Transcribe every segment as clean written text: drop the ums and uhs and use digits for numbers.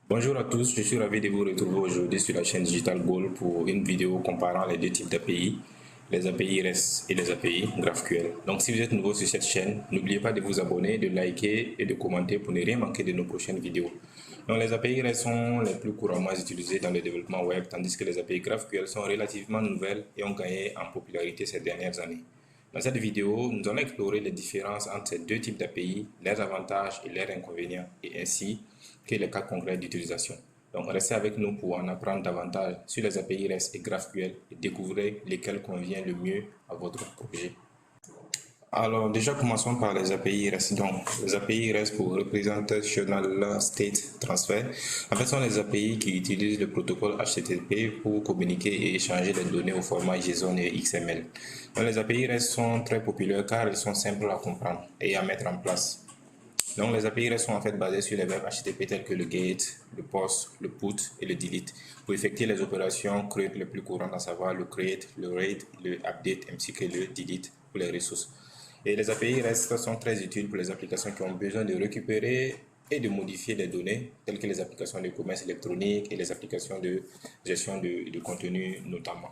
Bonjour à tous, je suis ravi de vous retrouver aujourd'hui sur la chaîne Digital Goal pour une vidéo comparant les deux types d'API, les API REST et les API GraphQL. Donc si vous êtes nouveau sur cette chaîne, n'oubliez pas de vous abonner, de liker et de commenter pour ne rien manquer de nos prochaines vidéos. Donc les API REST sont les plus couramment utilisées dans le développement web, tandis que les API GraphQL sont relativement nouvelles et ont gagné en popularité ces dernières années. Dans cette vidéo, nous allons explorer les différences entre ces deux types d'API, leurs avantages et leurs inconvénients, et ainsi que les cas concrets d'utilisation. Donc, restez avec nous pour en apprendre davantage sur les API REST et GraphQL et découvrir lesquels convient le mieux à votre projet. Alors, déjà, commençons par les API REST. Donc, les API REST pour Representational State Transfer, en fait, sont les API qui utilisent le protocole HTTP pour communiquer et échanger les données au format JSON et XML. Donc, les API REST sont très populaires car elles sont simples à comprendre et à mettre en place. Donc, les API REST sont en fait basées sur les verbes HTTP tels que le get, le post, le put et le delete pour effectuer les opérations create les plus courantes, à savoir le create, le read, le update ainsi que le delete pour les ressources. Et les API REST sont très utiles pour les applications qui ont besoin de récupérer et de modifier des données, telles que les applications de commerce électronique et les applications de gestion de contenu notamment.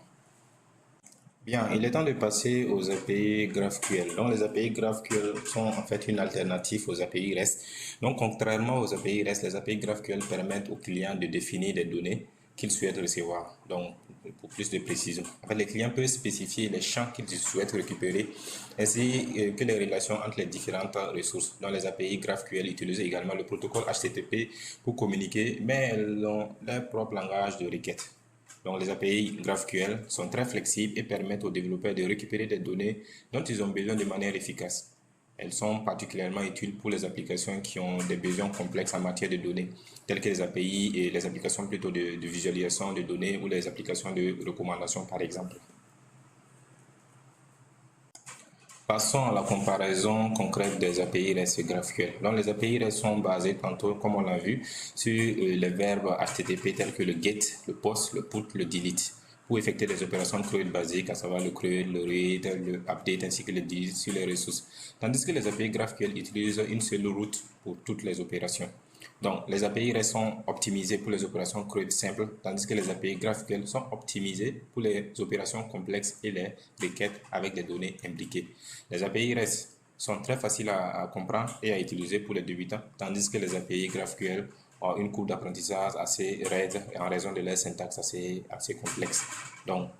Bien, il est temps de passer aux API GraphQL. Donc, les API GraphQL sont en fait une alternative aux API REST. Donc, contrairement aux API REST, les API GraphQL permettent aux clients de définir des données qu'ils souhaitent recevoir. Donc, pour plus de précision. En fait, les clients peuvent spécifier les champs qu'ils souhaitent récupérer, ainsi que les relations entre les différentes ressources. Dans les API GraphQL utilisent également le protocole HTTP pour communiquer, mais elles ont leur propre langage de requête. Donc, les API GraphQL sont très flexibles et permettent aux développeurs de récupérer des données dont ils ont besoin de manière efficace. Elles sont particulièrement utiles pour les applications qui ont des besoins complexes en matière de données, telles que les API et les applications plutôt de visualisation de données ou les applications de recommandation, par exemple. Passons à la comparaison concrète des API REST et GraphQL. Donc, les API REST sont basées tantôt, comme on l'a vu, sur les verbes HTTP tels que le get, le post, le put, le delete pour effectuer des opérations CRUD basiques, à savoir le CRUD, le read, le update ainsi que le delete sur les ressources. Tandis que les API GraphQL utilisent une seule route pour toutes les opérations. Donc, les API REST sont optimisées pour les opérations CRUD simples, tandis que les API GraphQL sont optimisées pour les opérations complexes et les requêtes avec des données impliquées. Les API REST sont très faciles à comprendre et à utiliser pour les débutants, tandis que les API GraphQL ont une courbe d'apprentissage assez raide en raison de leur syntaxe assez complexe. Donc,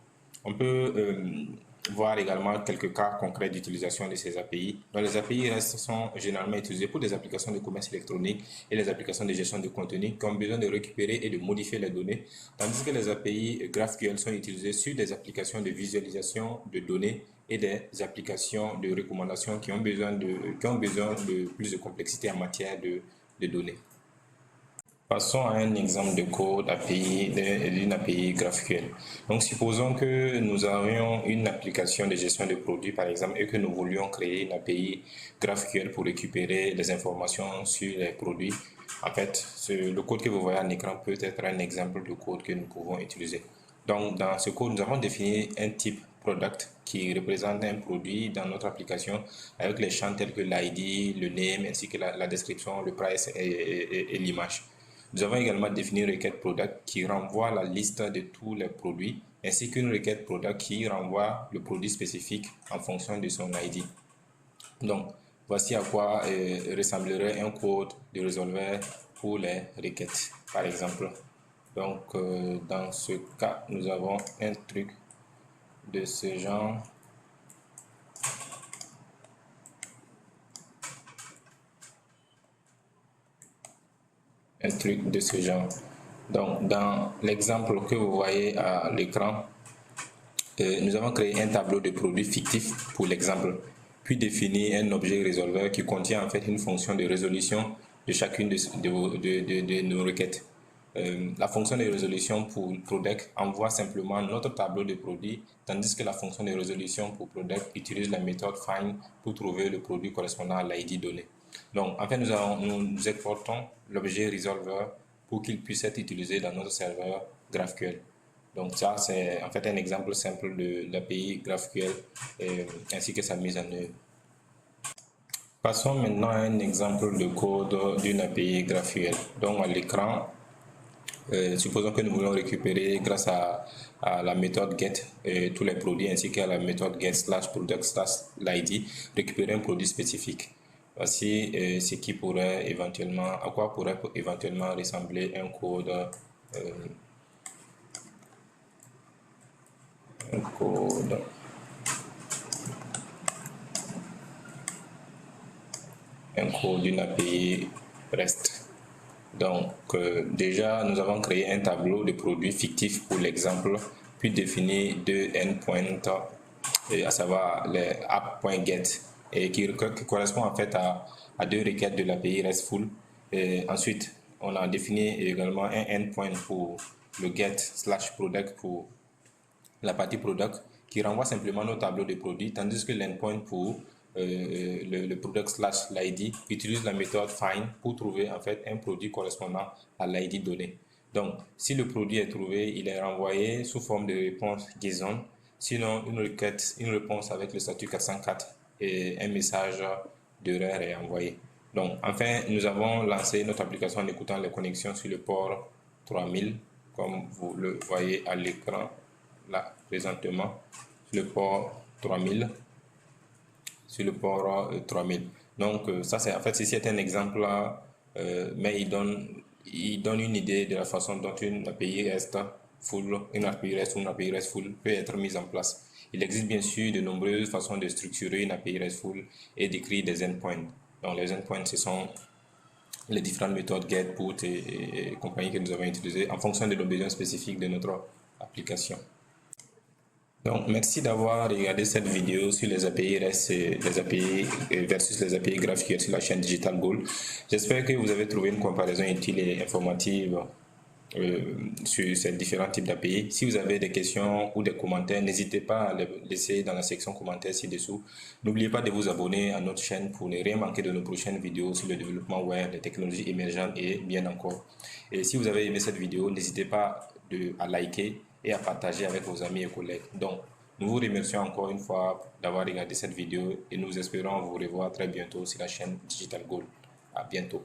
on peut voir également quelques cas concrets d'utilisation de ces API. Donc, les API REST sont généralement utilisées pour des applications de commerce électronique et les applications de gestion de contenu qui ont besoin de récupérer et de modifier les données, tandis que les API GraphQL sont utilisées sur des applications de visualisation de données et des applications de recommandation qui ont besoin de plus de complexité en matière de données. Passons à un exemple de code API, d'une API GraphQL. Donc, supposons que nous avions une application de gestion de produits, par exemple, et que nous voulions créer une API GraphQL pour récupérer des informations sur les produits. En fait, le code que vous voyez à l'écran peut être un exemple de code que nous pouvons utiliser. Donc, dans ce code, nous avons défini un type product qui représente un produit dans notre application avec les champs tels que l'ID, le name, ainsi que la description, le price et l'image. Nous avons également défini une requête product qui renvoie la liste de tous les produits, ainsi qu'une requête product qui renvoie le produit spécifique en fonction de son ID. Donc, voici à quoi ressemblerait un code de résolveur pour les requêtes, par exemple. Donc, dans ce cas, nous avons un truc de ce genre. Un truc de ce genre. Donc, dans l'exemple que vous voyez à l'écran, nous avons créé un tableau de produits fictifs pour l'exemple, puis défini un objet résolveur qui contient en fait une fonction de résolution de chacune de nos requêtes. La fonction de résolution pour product envoie simplement notre tableau de produits, tandis que la fonction de résolution pour product utilise la méthode find pour trouver le produit correspondant à l'ID donné. Donc, en fait, nous exportons l'objet resolver pour qu'il puisse être utilisé dans notre serveur GraphQL. Donc ça, c'est en fait un exemple simple de l'API GraphQL ainsi que sa mise en œuvre. Passons maintenant à un exemple de code d'une API GraphQL. Donc à l'écran, Supposons que nous voulons récupérer grâce à la méthode get tous les produits ainsi qu'à la méthode get slash product slash l'id, récupérer un produit spécifique. Voici ce qui pourrait éventuellement, à quoi pourrait éventuellement ressembler un code, d'une API REST. Donc, déjà, nous avons créé un tableau de produits fictifs pour l'exemple, puis défini deux endpoints, à savoir les app.get, et qui correspond en fait à deux requêtes de l'API RESTful. Et ensuite, on a défini également un endpoint pour le get slash product pour la partie product, qui renvoie simplement nos tableaux de produits, tandis que l'endpoint pour le product slash l'ID utilise la méthode find pour trouver en fait un produit correspondant à l'ID donné. Donc, si le produit est trouvé, il est renvoyé sous forme de réponse JSON, sinon une réponse avec le statut 404 et un message d'erreur est envoyé. Donc, enfin, nous avons lancé notre application en écoutant les connexions sur le port 3000, comme vous le voyez à l'écran là présentement, le port 3000. Sur le port 3000. Donc ça c'est en fait ceci est un exemple mais il donne une idée de la façon dont une API RESTful, une API REST ou une API RESTful peut être mise en place. Il existe bien sûr de nombreuses façons de structurer une API RESTful et d'écrire des endpoints. Donc les endpoints ce sont les différentes méthodes get, put et compagnie que nous avons utilisées en fonction de nos besoins spécifiques de notre application. Donc, merci d'avoir regardé cette vidéo sur les API REST et les API versus les API GraphQL sur la chaîne Digital Goal. J'espère que vous avez trouvé une comparaison utile et informative sur ces différents types d'API. Si vous avez des questions ou des commentaires, n'hésitez pas à les laisser dans la section commentaires ci-dessous. N'oubliez pas de vous abonner à notre chaîne pour ne rien manquer de nos prochaines vidéos sur le développement web, les technologies émergentes et bien encore. Et si vous avez aimé cette vidéo, n'hésitez pas à liker et à partager avec vos amis et collègues. Donc, nous vous remercions encore une fois d'avoir regardé cette vidéo et nous espérons vous revoir très bientôt sur la chaîne Digital Goal. À bientôt.